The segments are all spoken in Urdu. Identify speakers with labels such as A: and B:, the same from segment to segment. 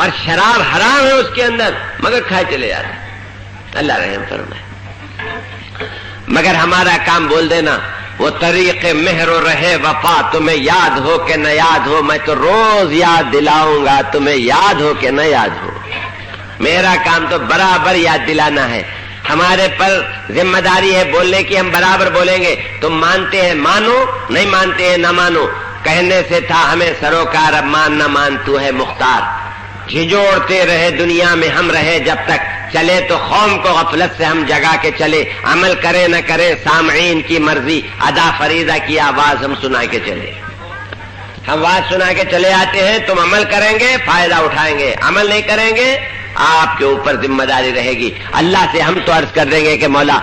A: اور شراب حرام ہے اس کے اندر مگر کھائے چلے جاتے ہیں. اللہ رحم فرمائے. مگر ہمارا کام بول دینا وہ طریق مہر و رہے وفا تمہیں یاد ہو کہ نہ یاد ہو میں تو روز یاد دلاؤں گا تمہیں یاد ہو کہ نہ یاد ہو. میرا کام تو برابر یاد دلانا ہے. ہمارے پر ذمہ داری ہے بولنے کی, ہم برابر بولیں گے. تم مانتے ہیں مانو, نہیں مانتے ہیں نہ مانو. کہنے سے تھا ہمیں سروکار اب مان نہ مان تو ہے مختار. جھجوڑتے رہے دنیا میں ہم رہے جب تک چلے تو قوم کو غفلت سے ہم جگا کے چلے. عمل کرے نہ کرے سامعین کی مرضی ادا فریضہ کی آواز ہم سنا کے چلے. ہم آواز سنا کے چلے آتے ہیں, تم عمل کریں گے فائدہ اٹھائیں گے, عمل نہیں کریں گے آپ کے اوپر ذمہ داری رہے گی. اللہ سے ہم تو عرض کر دیں گے کہ مولا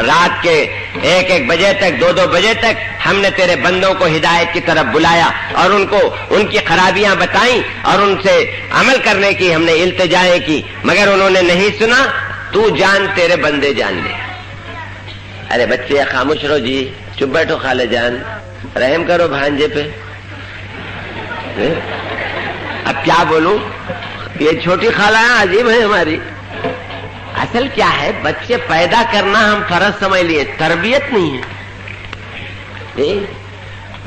A: رات کے 1-1 بجے تک 2-2 بجے تک ہم نے تیرے بندوں کو ہدایت کی طرف بلایا اور ان کو ان کی خرابیاں بتائیں اور ان سے عمل کرنے کی ہم نے التجائیں کی, مگر انہوں نے نہیں سنا. تو جان تیرے بندے جان لے. ارے بچے خاموش رہو جی, چپ بیٹھو. خالہ جان رحم کرو بھانجے پہ. اب کیا بولوں, یہ چھوٹی خالہ عجیب ہے ہماری. اصل کیا ہے بچے پیدا کرنا ہم فرض سمجھ لیے, تربیت نہیں ہے.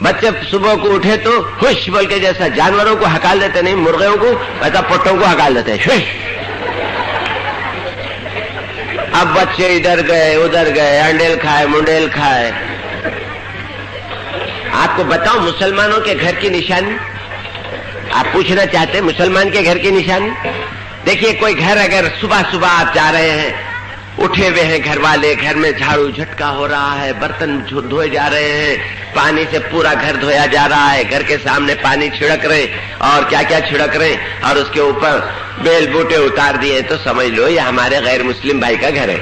A: بچے صبح کو اٹھے تو خوش بول کے جیسا جانوروں کو ہکال دیتے نہیں مرغیوں کو ویسا پٹوں کو ہکال دیتے خوش. اب بچے ادھر گئے ادھر گئے, انڈیل کھائے منڈیل کھائے. آپ کو بتاؤں مسلمانوں کے گھر کی نشانی, آپ پوچھنا چاہتے ہیں مسلمان کے گھر کی نشانی. دیکھیے کوئی گھر اگر صبح صبح آپ جا رہے ہیں, اٹھے ہوئے ہیں گھر والے, گھر میں جھاڑو جھٹکا ہو رہا ہے, برتن دھوئے جا رہے ہیں, پانی سے پورا گھر دھویا جا رہا ہے, گھر کے سامنے پانی چھڑک رہے اور کیا کیا چھڑک رہے اور اس کے اوپر بیل بوٹے اتار دیے, تو سمجھ لو یہ ہمارے غیر مسلم بھائی کا گھر ہے.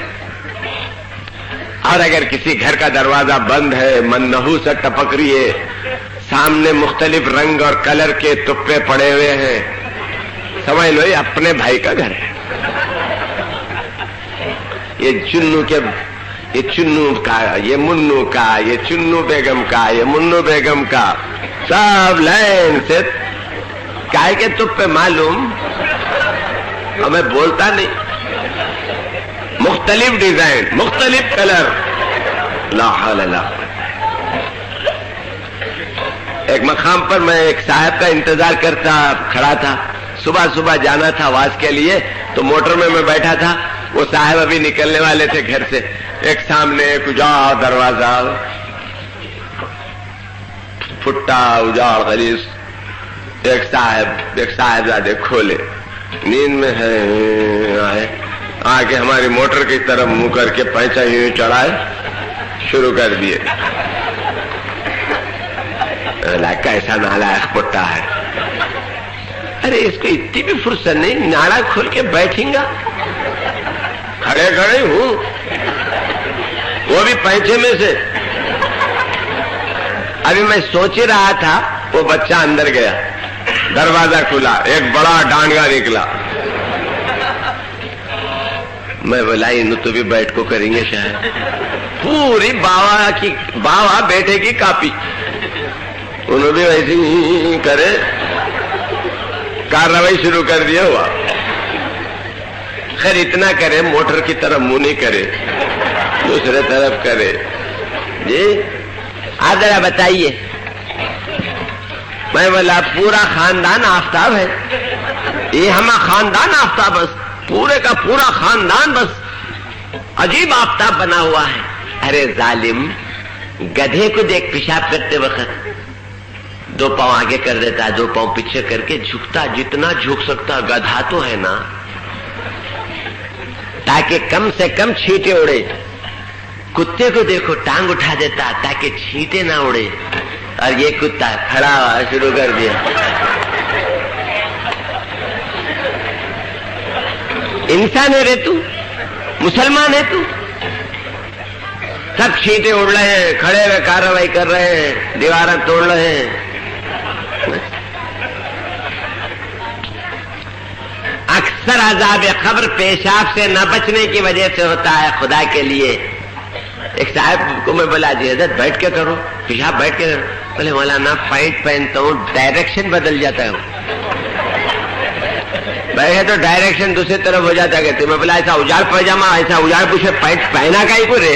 A: اور اگر کسی گھر کا دروازہ بند ہے, منحوس سے ٹپک رہی ہے, سامنے مختلف رنگ اور کلر کے تپے پڑے ہوئے ہیں, سمجھ لو یہ اپنے بھائی کا گھر ہے. یہ چنو کے, یہ چنو کا, یہ منو کا, یہ چنو بیگم کا, یہ منو بیگم کا, سب لائن سے کائے کے تپے معلوم, ہمیں بولتا نہیں. مختلف ڈیزائن مختلف کلر. لا حول ولا قوت. ایک مقام پر میں ایک صاحب کا انتظار کرتا کھڑا تھا, صبح صبح جانا تھا آواز کے لیے, تو موٹر میں بیٹھا تھا. وہ صاحب ابھی نکلنے والے تھے گھر سے. ایک سامنے ایک اجاڑ دروازہ, پھٹا اجاڑ غلیظ. ایک صاحبزادے کھولے, نیند میں ہے, آ کے ہماری موٹر کی طرف منہ کر کے پینچا یوں چڑھائے شروع کر دیے. کیسا نالائق پٹا ہے. ارے اس کو اتنی بھی فرصت نہیں, ناڑا کھول کے بیٹھیں گا, کھڑے کھڑے ہوں, وہ بھی پینچے میں سے. ابھی میں سوچ رہا تھا, وہ بچہ اندر گیا, دروازہ کھلا, ایک بڑا ڈانگا نکلا. میں بولا انہوں تو بھی بیٹھ کو کریں گے شاید. پوری باوا بیٹے کی کاپی, انہوں بھی ویسے ہی کرے, کارروائی شروع کر دیا. ہوا خیر اتنا کرے, موٹر کی طرف منہ نہیں کرے, دوسرے طرف کرے. جی آپ ذرا بتائیے. میں بولا پورا خاندان آفتاب ہے, یہ ہمارا خاندان آفتاب, بس پورے کا پورا خاندان بس عجیب آفتاب بنا ہوا ہے. ارے ظالم, گدھے کو دیکھ پیشاب کرتے وقت 2 پاؤں آگے کر دیتا, 2 پاؤں پیچھے کر کے جھکتا, جتنا جھک سکتا. گدھا تو ہے نا, تاکہ کم سے کم چھینٹے اڑے. کتے کو دیکھو ٹانگ اٹھا دیتا تاکہ چھینٹے نہ اڑے, اور یہ کتا کھڑا ہوا شروع کر دیا. انسان ہے رے تو, مسلمان ہے تو. سب چھینٹے اڑ رہے ہیں, کھڑے ہوئے کارروائی کر رہے ہیں, دیواریں توڑ رہے ہیں. اکثر عذاب قبر پیشاب سے نہ بچنے کی وجہ سے ہوتا ہے. خدا کے لیے ایک صاحب کو میں بولا جی حضرت بیٹھ کے کرو, پیشاب بیٹھ کے کرو. بولے مولانا پینٹ پہنتا ہوں ڈائریکشن بدل جاتا ہے. بیٹھے تو ڈائریکشن دوسری طرف ہو جاتا کہ تمہیں بولا ایسا اجاڑ پاجامہ ایسا اجاڑ پوچھے پینٹ پہنا کا ہی کو رے،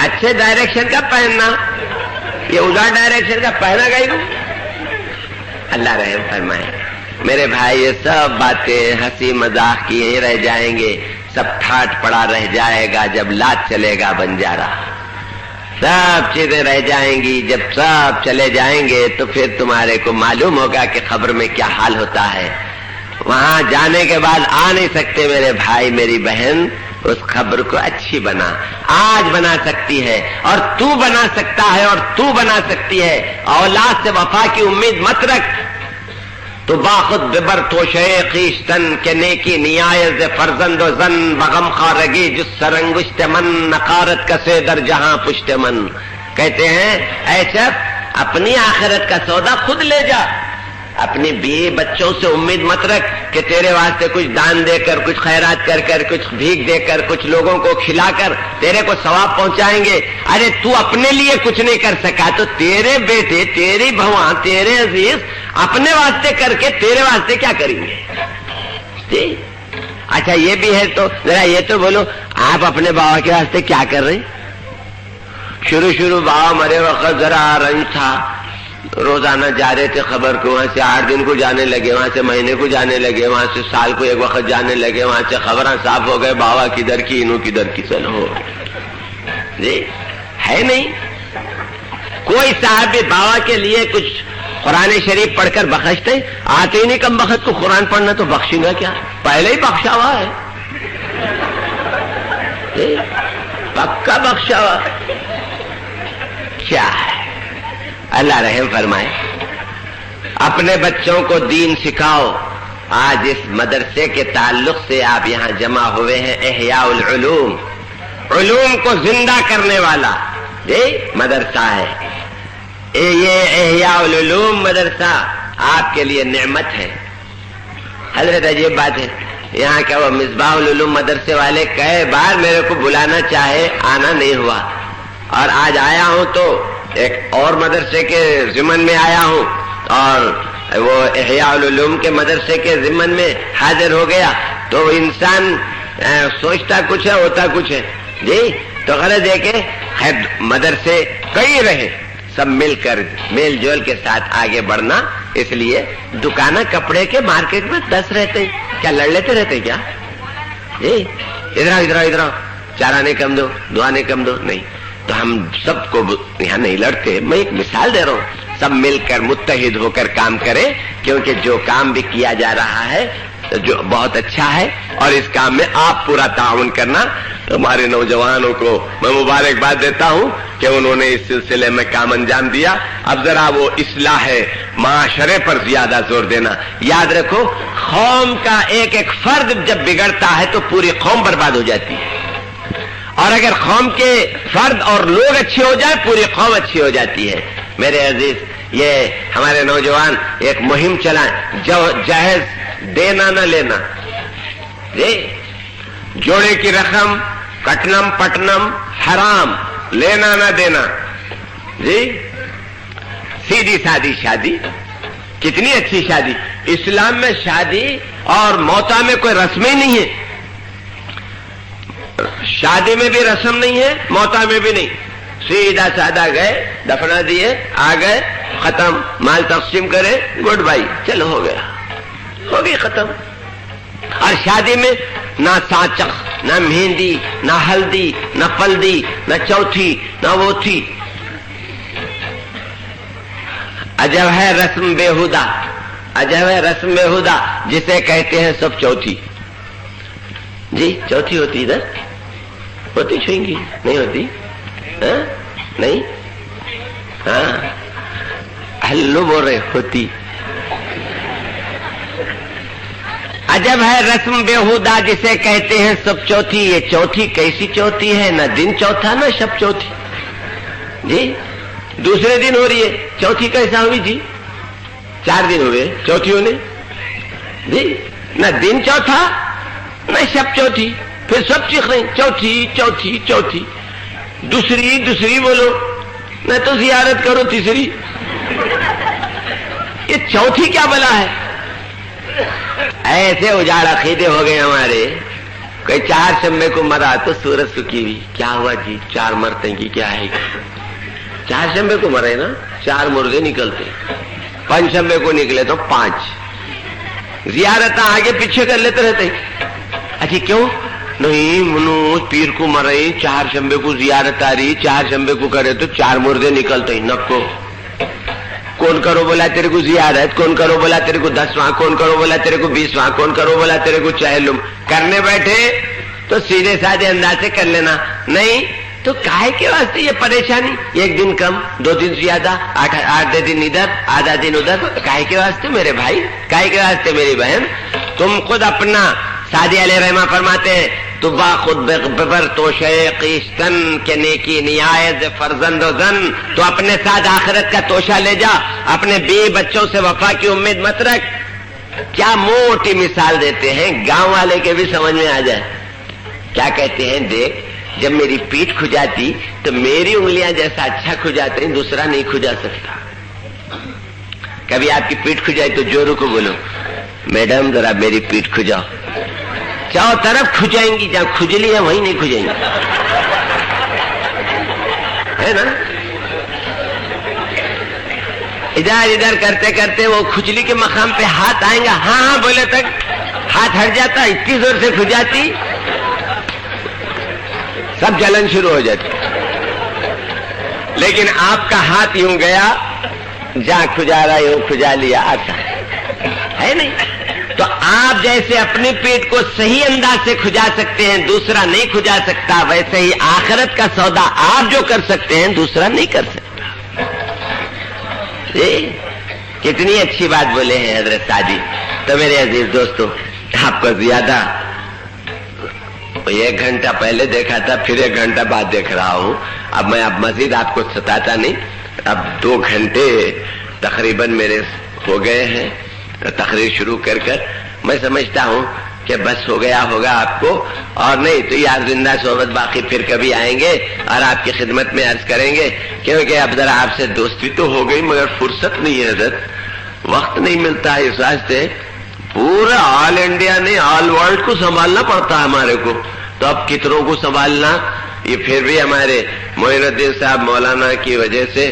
A: اچھے ڈائریکشن کا پہننا، یہ اجاڑ ڈائریکشن کا پہنا کا ہی کو۔ اللہ رحم فرمائے میرے بھائی، یہ سب باتیں ہنسی مذاق کی ہی رہ جائیں گے، سب ٹھاٹ پڑا رہ جائے گا جب لات چلے گا بنجارا، سب چیزیں رہ جائیں گی۔ جب سب چلے جائیں گے تو پھر تمہارے کو معلوم ہوگا کہ قبر میں کیا حال ہوتا ہے۔ وہاں جانے کے بعد آ نہیں سکتے میرے بھائی میری بہن، اس قبر کو اچھی بنا، آج بنا سکتی ہے اور تو بنا سکتا ہے اور تو بنا سکتی ہے۔ اولاد سے وفا کی امید مت رکھ، تو باخود ببر توشے خیشتن کے نیکی نیایز فرزند و زن بغم خارگی جس سرنگشت من نقارت کسے در جہاں پشت من۔ کہتے ہیں اے شخص اپنی آخرت کا سودا خود لے جا، اپنی بیوی بچوں سے امید مت رکھ کہ تیرے واسطے کچھ دان دے کر، کچھ خیرات کر کر، کچھ بھیک دے کر، کچھ لوگوں کو کھلا کر تیرے کو ثواب پہنچائیں گے۔ ارے تو اپنے لیے کچھ نہیں کر سکا تو تیرے بیٹے، تیری بہواں، تیرے عزیز اپنے واسطے کر کے تیرے واسطے کیا کریں گے؟ جی اچھا یہ بھی ہے تو ذرا یہ تو بولو، آپ اپنے بابا کے واسطے کیا کر رہے ہیں؟ شروع بابا مرے وقت ذرا رنج تھا، روزانہ جا رہے تھے خبر کو، وہاں سے 8 دن کو جانے لگے، وہاں سے مہینے کو جانے لگے، وہاں سے سال کو ایک وقت جانے لگے، وہاں سے خبراں صاف ہو گئے، بابا کدھر کی انہوں کدھر کی چلو جی ہے نہیں۔ کوئی صاحب بابا کے لیے کچھ قرآن شریف پڑھ کر بخشتے آتے ہی نہیں، کم بخت کو قرآن پڑھنا تو بخشیں گا کیا؟ پہلے ہی بخشا ہوا ہے، پکا بخشا ہوا کیا ہے؟ اللہ رحم فرمائے۔ اپنے بچوں کو دین سکھاؤ۔ آج اس مدرسے کے تعلق سے آپ یہاں جمع ہوئے ہیں، احیاء العلوم، علوم کو زندہ کرنے والا یہ مدرسہ ہے۔ یہ احیاء العلوم مدرسہ آپ کے لیے نعمت ہے۔ حضرت عجیب بات ہے، یہاں کیا وہ مصباح العلوم مدرسے والے کئی بار میرے کو بلانا چاہے، آنا نہیں ہوا، اور آج آیا ہوں تو ایک اور مدرسے کے ضمن میں آیا ہوں اور وہ احیاء العلوم کے مدرسے کے ضمن میں حاضر ہو گیا، تو انسان سوچتا کچھ ہے ہوتا کچھ ہے جی۔ تو غرض ہے کہ مدرسے کئی رہے، سب مل کر میل جول کے ساتھ آگے بڑھنا۔ اس لیے دکانہ کپڑے کے مارکیٹ میں 10 رہتے، کیا لڑ لیتے رہتے کیا جی؟ ادھر چار آنے کم دو، 2 آنے کم دو، نہیں۔ تو ہم سب کو یہاں نہیں لڑتے، میں ایک مثال دے رہا ہوں، سب مل کر متحد ہو کر کام کریں، کیونکہ جو کام بھی کیا جا رہا ہے جو بہت اچھا ہے، اور اس کام میں آپ پورا تعاون کرنا۔ ہمارے نوجوانوں کو میں مبارکباد دیتا ہوں کہ انہوں نے اس سلسلے میں کام انجام دیا۔ اب ذرا وہ اصلاح معاشرے پر زیادہ زور دینا۔ یاد رکھو، قوم کا ایک ایک فرد جب بگڑتا ہے تو پوری قوم برباد ہو جاتی ہے، اور اگر قوم کے فرد اور لوگ اچھے ہو جائے پوری قوم اچھی ہو جاتی ہے۔ میرے عزیز، یہ ہمارے نوجوان ایک مہم چلائیں، جو جہیز دینا نہ لینا جی، جوڑے کی رقم کٹنم پٹنم حرام، لینا نہ دینا جی، سیدھی سادی شادی، کتنی اچھی شادی۔ اسلام میں شادی اور موتا میں کوئی رسم ہی نہیں ہے، شادی میں بھی رسم نہیں ہے، موتا میں بھی نہیں، سیدھا سادہ گئے، دفنا دیے، آ گئے، ختم، مال تقسیم کرے، گڈ بائی، چلو ہو گیا، ہو گئی ختم۔ اور شادی میں نہ سانچخ، نہ مہندی، نہ ہلدی، نہ پلدی، نہ چوتھی، نہ وہ تھی۔ عجب ہے رسم بےہودہ، عجب ہے رسم بےہودہ جسے کہتے ہیں سب چوتھی جی۔ چوتھی ہوتی ادھر ہوتی چھوئیں گی نہیں ہوتی؟ نہیں، ہاں ہلو بول رہے ہوتی۔ عجب ہے رسم بےہودہ جسے کہتے ہیں سب چوتھی۔ یہ چوتھی کیسی چوتھی ہے؟ نہ دن چوتھا نہ شب چوتھی جی، دوسرے دن ہو رہی ہے، چوتھی کیسا ہوئی جی؟ 4 دن ہوئے چوتھی ہونے جی، نہ دن چوتھا نہ شب چوتھی، پھر سب چیخ رہے ہیں چوتھی چوتھی چوتھی۔ دوسری بولو، نہ تو زیارت کرو تیسری۔ یہ چوتھی کیا بلا ہے؟ ایسے اجاڑ عقیدے ہو گئے ہمارے. کوئی 4 شنبے کو مرا تو سورج سکی ہوئی. کیا ہوا جی 4 مرتے کی کیا ہے؟ 4 شنبے کو مرے نا 4 مردے نکلتے. 5 شنبے کو نکلے تو 5 زیارت آگے پیچھے کر لیتے رہتے. اچھا کیوں نہیں منوج پیر کو مرے 4 شنبے کو زیارت آ رہی 4 شنبے کو کرے تو 4 مردے نکلتے. نکو کون کرو بولا تیرے کو زیارت, کون کرو بولا تیرے کو 10واں, کون کرو بولا تیرے کو 20واں, کون کرو بولا تیرے کو چہلم. کرنے بیٹھے تو سیدھے سادے انداز سے کر لینا. نہیں تو کائے کے واسطے یہ پریشانی؟ 1 دن کم 2 دن زیادہ 8 دن ادھر آدھا دن ادھر. کائے کے واسطے میرے بھائی, کائے کے واسطے میری بہن؟ تم خود اپنا سعدی علیہ رحمہ فرماتے ہیں تو با خود ببر تو شیقیشتن کے نیکی نیایت فرزند و زن. تو اپنے ساتھ آخرت کا توشہ لے جا, اپنے بیوی بچوں سے وفا کی امید مت رکھ. کیا موٹی مثال دیتے ہیں, گاؤں والے کے بھی سمجھ میں آ جائے. کیا کہتے ہیں, دیکھ جب میری پیٹھ کھجاتی تو میری انگلیاں جیسا اچھا کھجاتے ہیں دوسرا نہیں کھجا سکتا. کبھی آپ کی پیٹھ کھجائی تو جورو کو بولو میڈم ذرا میری پیٹھ کھجاؤ. چاروں طرف کھجائیں گی, جہاں کھجلی ہے وہیں نہیں کھجائیں گی, ہے نا. ادھر ادھر کرتے کرتے وہ کھجلی کے مقام پہ ہاتھ آئیں گا, ہاں ہاں بولے تک ہاتھ ہٹ جاتا, اتنی زور سے کھجاتی سب جلن شروع ہو جاتی. لیکن آپ کا ہاتھ یوں گیا جہاں کھجا رہا یوں کھجا لیا, آتا ہے نہیں. تو آپ جیسے اپنی پیٹ کو صحیح انداز سے کھجا سکتے ہیں دوسرا نہیں کھجا سکتا, ویسے ہی آخرت کا سودا آپ جو کر سکتے ہیں دوسرا نہیں کر سکتا. کتنی اچھی بات بولے ہیں حضرت سعدی. تو میرے عزیز دوستو, آپ کو زیادہ 1 گھنٹہ پہلے دیکھا تھا, پھر 1 گھنٹہ بعد دیکھ رہا ہوں. اب میں مزید آپ کو ستاتا نہیں. اب 2 گھنٹے تقریباً میرے ہو گئے ہیں تقریر شروع کر کر. میں سمجھتا ہوں کہ بس ہو گیا ہوگا آپ کو, اور نہیں تو یار زندہ صحبت باقی پھر کبھی آئیں گے اور آپ کی خدمت میں عرض کریں گے. کیونکہ اب ذرا آپ سے دوستی تو ہو گئی مگر فرصت نہیں ہے حضرت, وقت نہیں ملتا ہے. اس واسطے پورا آل انڈیا نے آل ورلڈ کو سنبھالنا پڑتا ہے ہمارے کو. تو اب کتنوں کو سنبھالنا, یہ پھر بھی ہمارے معین الدین صاحب مولانا کی وجہ سے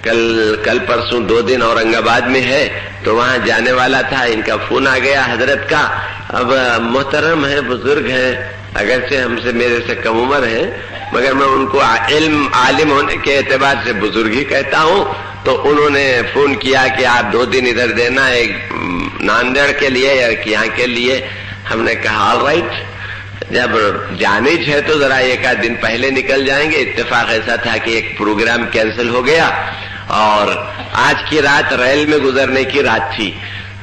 A: کل پرسوں 2 دن اورنگ آباد میں ہے تو وہاں جانے والا تھا. ان کا فون آ گیا حضرت کا. اب محترم ہے, بزرگ ہیں, اگرچہ ہم سے میرے سے کم عمر ہیں مگر میں ان کو عالم ہونے کے اعتبار سے بزرگ ہی کہتا ہوں. تو انہوں نے فون کیا کہ آپ 2 دن ادھر دینا, ایک ناندیڑ کے لیے یا یہاں کے لیے. ہم نے کہا آل رائٹ, جب جانے ہے تو ذرا 1 دن پہلے نکل جائیں گے. اتفاق ایسا تھا کہ ایک پروگرام کینسل ہو گیا اور آج کی رات ریل میں گزرنے کی رات تھی,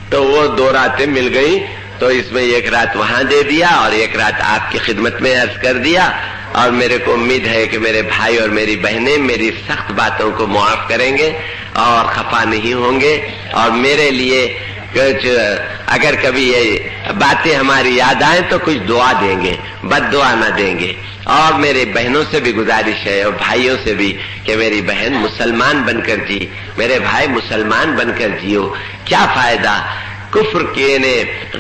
A: تو وہ 2 راتیں مل گئی. تو اس میں 1 رات وہاں دے دیا اور 1 رات آپ کی خدمت میں عرض کر دیا. اور میرے کو امید ہے کہ میرے بھائی اور میری بہنیں میری سخت باتوں کو معاف کریں گے اور خفا نہیں ہوں گے, اور میرے لیے کچھ اگر کبھی یہ باتیں ہماری یاد آئیں تو کچھ دعا دیں گے, بد دعا نہ دیں گے. اور میرے بہنوں سے بھی گزارش ہے اور بھائیوں سے بھی کہ میری بہن مسلمان بن کر جی, میرے بھائی مسلمان بن کر جیو. کیا فائدہ کفر کے نے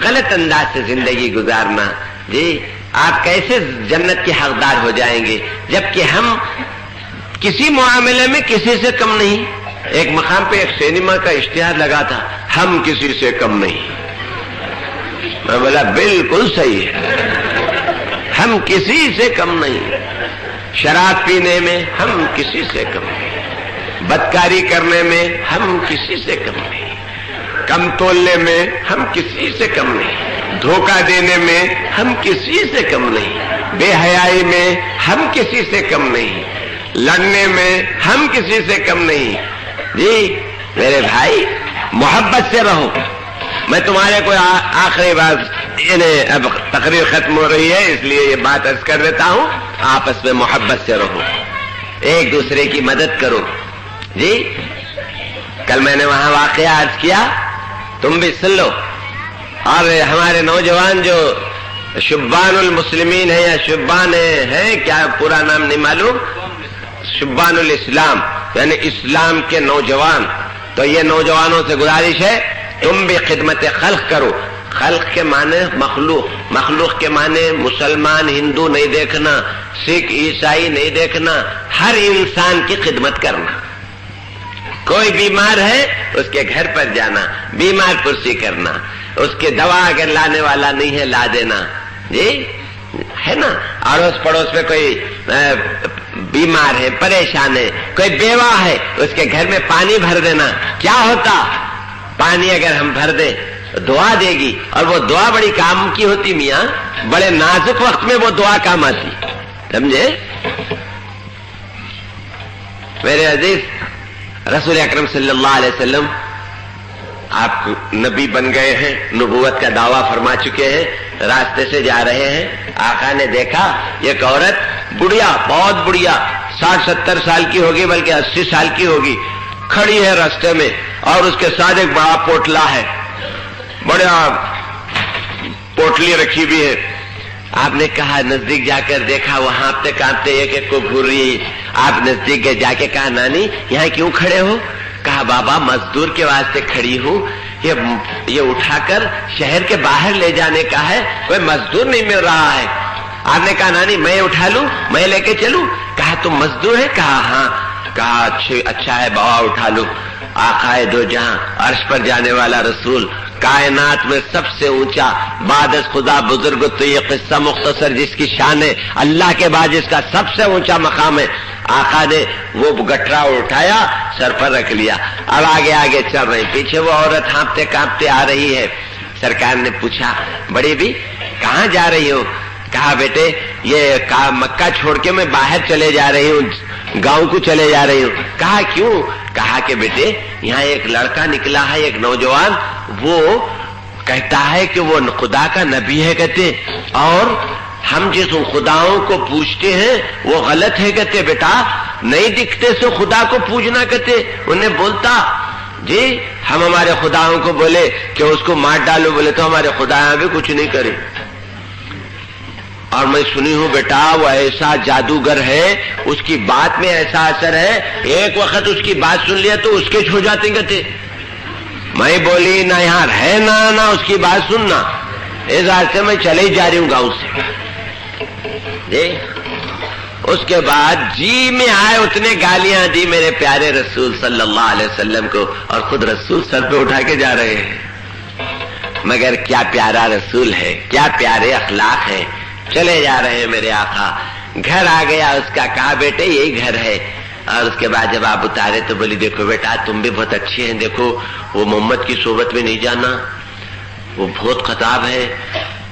A: غلط انداز سے زندگی گزارنا. جی آپ کیسے جنت کے حقدار ہو جائیں گے جبکہ ہم کسی معاملے میں کسی سے کم نہیں. ایک مقام پہ ایک سینما کا اشتہار لگا تھا, ہم کسی سے کم نہیں. میں بولا بالکل صحیح ہے, ہم کسی سے کم نہیں. شراب پینے میں ہم کسی سے کم نہیں, بدکاری کرنے میں ہم کسی سے کم نہیں, کم تولنے میں ہم کسی سے کم نہیں, دھوکہ دینے میں ہم کسی سے کم نہیں, بے حیائی میں ہم کسی سے کم نہیں, لڑنے میں ہم کسی سے کم نہیں. جی میرے بھائی محبت سے رہو. میں تمہارے کو آخری بات, اب تقریر ختم ہو رہی ہے اس لیے یہ بات عرض کر دیتا ہوں, آپس میں محبت سے رہو, ایک دوسرے کی مدد کرو. جی کل میں نے وہاں واقعہ عرض کیا, تم بھی سن لو. اور ہمارے نوجوان جو شبان المسلمین ہیں یا شبان ہیں, کیا پورا نام نہیں معلوم, شبان الاسلام یعنی اسلام کے نوجوان, تو یہ نوجوانوں سے گزارش ہے تم بھی خدمت خلق کرو. خلق کے معنی مخلوق، مخلوق کے معنی مسلمان ہندو نہیں دیکھنا، سکھ عیسائی نہیں دیکھنا، ہر انسان کی خدمت کرنا. کوئی بیمار ہے اس کے گھر پر جانا، بیمار پرسی کرنا، اس کے دوا اگر لانے والا نہیں ہے لا دینا، جی ہے نا. اڑوس پڑوس میں کوئی بیمار ہے، پریشان ہے، کوئی بیوہ ہے، اس کے گھر میں پانی بھر دینا. کیا ہوتا؟ پانی اگر ہم بھر دیں دعا دے گی، اور وہ دعا بڑی کام کی ہوتی میاں، بڑے نازک وقت میں وہ دعا کام آتی، سمجھے؟ میرے عزیز، رسول اکرم صلی اللہ علیہ وسلم آپ نبی بن گئے ہیں، نبوت کا دعویٰ فرما چکے ہیں، راستے سے جا رہے ہیں، آقا نے دیکھا ایک عورت بڑھیا، بہت بڑھیا، 60-70 سال کی ہوگی، بلکہ 80 سال کی ہوگی، کھڑی ہے راستے میں، اور اس کے ساتھ ایک بڑا پوٹلا ہے، بڑا پوٹلی رکھی بھی ہے. آپ نے کہا، نزدیک جا کر دیکھا، وہ ہانپتے کانپتے ایک ایک کو گھور رہی ہے. آپ نزدیک گئے، جا کے کہا، نانی یہاں کیوں کھڑے ہو؟ کہا، بابا مزدور کے واسطے کھڑی ہوں، یہ اٹھا کر شہر کے باہر لے جانے کا ہے، کوئی مزدور نہیں مل رہا ہے. آپ نے کہا، نانی میں اٹھا لوں، میں لے کے چلوں؟ کہا، تم مزدور ہے؟ کہا، ہاں. کہا، اچھا ہے بابا اٹھا لوں. آقائے دو جہاں، عرش پر جانے والا رسول، کائنات میں سب سے اونچا بعد از خدا بزرگ، تو یہ قصہ مختصر جس کی شان ہے، اللہ کے بعد جس کا سب سے اونچا مقام ہے. آقا نے وہ گٹرا اٹھایا، سر پر رکھ لیا، اب آگے آگے چل رہے. پیچھے وہ عورت ہانپتے کانپتے آ رہی ہے. سرکار نے پوچھا، بڑی بھی کہاں جا رہی ہو؟ کہا، بیٹے یہ مکہ چھوڑ کے میں باہر چلے جا رہی ہوں، گاؤں کو چلے جا رہی ہوں. کہا، کیوں؟ کہا کہ بیٹے یہاں ایک لڑکا نکلا ہے، ایک نوجوان، وہ کہتا ہے کہ وہ خدا کا نبی ہے کہتے، اور ہم جس خداؤں کو پوجتے ہیں وہ غلط ہے کہتے. بیٹا نہیں دکھتے سو خدا کو پوجنا کہتے. انہیں بولتا، جی ہم ہمارے خداؤں کو بولے کہ اس کو مار ڈالو، بولے تو ہمارے خدا بھی کچھ نہیں کرے. اور میں سنی ہوں بیٹا وہ ایسا جادوگر ہے، اس کی بات میں ایسا اثر ہے، ایک وقت اس کی بات سن لیا تو اس کے چھو جاتے کہتے. میں بولی نہ یہاں رہنا نہ اس کی بات سننا، اس راستے میں چلے ہی جا رہی ہوں گاؤں سے. جی اس کے بعد جی میں آئے اتنے گالیاں دی میرے پیارے رسول صلی اللہ علیہ وسلم کو، اور خود رسول سر پہ اٹھا کے جا رہے ہیں. مگر کیا پیارا رسول ہے، کیا پیارے اخلاق ہیں. چلے جا رہے ہیں میرے آقا. گھر آ گیا اس کا، کہا بیٹے یہی گھر ہے. اور اس کے بعد جب آپ اتارے تو بولی، دیکھو بیٹا تم بھی بہت اچھے ہیں، دیکھو وہ محمد کی صحبت میں نہیں جانا، وہ بہت خطاب ہے،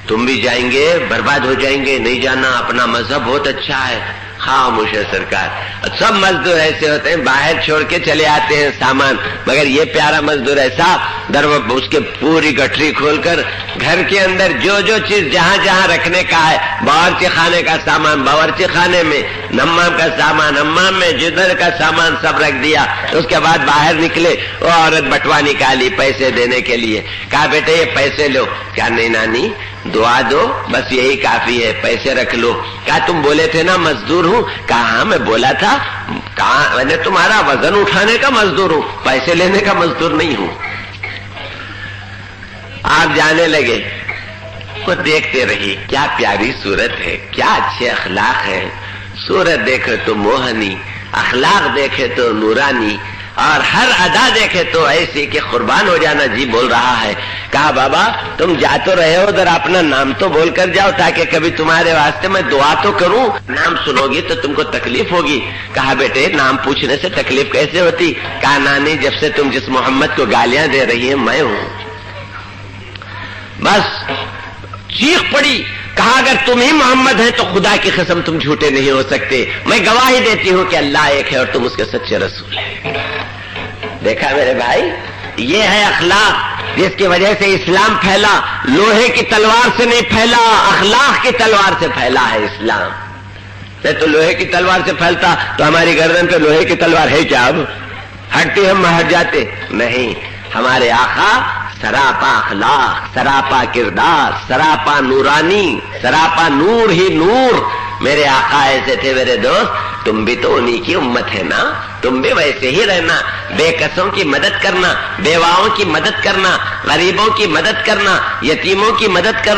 A: تم بھی جائیں گے برباد ہو جائیں گے، نہیں جانا، اپنا مذہب بہت اچھا ہے. خاموش ہے سرکار. سب مزدور ایسے ہوتے ہیں، باہر چھوڑ کے چلے آتے ہیں سامان، مگر یہ پیارا مزدور ایسا اس کے پوری گٹری کھول کر گھر کے اندر جو جو چیز جہاں جہاں رکھنے کا ہے، باورچی خانے کا سامان باورچی خانے میں، حمام کا سامان حمام میں، جدھر کا سامان سب رکھ دیا. اس کے بعد باہر نکلے، وہ عورت بٹوا نکالی پیسے دینے کے لیے. کہا بیٹے یہ پیسے لو. کیا نہیں نانی دعا دو بس یہی کافی ہے، پیسے رکھ لو. کیا تم بولے تھے نا مزدور ہوں؟ کہا ہاں میں بولا تھا. کہا میں نے تمہارا وزن اٹھانے کا مزدور ہوں، پیسے لینے کا مزدور نہیں ہوں. آپ جانے لگے، وہ دیکھتے رہی، کیا پیاری صورت ہے، کیا اچھے اخلاق ہے. صورت دیکھے تو موہنی، اخلاق دیکھے تو نورانی، اور ہر ادا دیکھے تو ایسی کہ قربان ہو جانا جی بول رہا ہے. کہا بابا تم جا تو رہے ہو، ادھر اپنا نام تو بول کر جاؤ تاکہ کبھی تمہارے واسطے میں دعا تو کروں. نام سنو گی تو تم کو تکلیف ہوگی. کہا بیٹے نام پوچھنے سے تکلیف کیسے ہوتی؟ کہا نانی جب سے تم جس محمد کو گالیاں دے رہی ہیں میں ہوں. بس چیخ پڑی. کہا اگر تم ہی محمد ہیں تو خدا کی قسم تم جھوٹے نہیں ہو سکتے. میں گواہی دیتی ہوں کہ اللہ ایک ہے اور تم اس کے سچے رسول ہیں. دیکھا میرے بھائی، یہ ہے اخلاق جس کی وجہ سے اسلام پھیلا. لوہے کی تلوار سے نہیں پھیلا، اخلاق کی تلوار سے پھیلا ہے اسلام. تو لوہے کی تلوار سے پھیلتا تو ہماری گردن پہ لوہے کی تلوار ہے کیا؟ اب ہٹتی ہم ہٹ جاتے نہیں. ہمارے آقا سراپا اخلاق، سراپا کردار، سراپا نورانی، سراپا نور ہی نور، میرے آقا ایسے تھے میرے دوست، تم بھی تو انہی کی امت ہے نا، تم بھی ویسے ہی رہنا، بے کسوں کی مدد کرنا، بیواؤں کی مدد کرنا، غریبوں کی مدد کرنا، یتیموں کی مدد کرنا.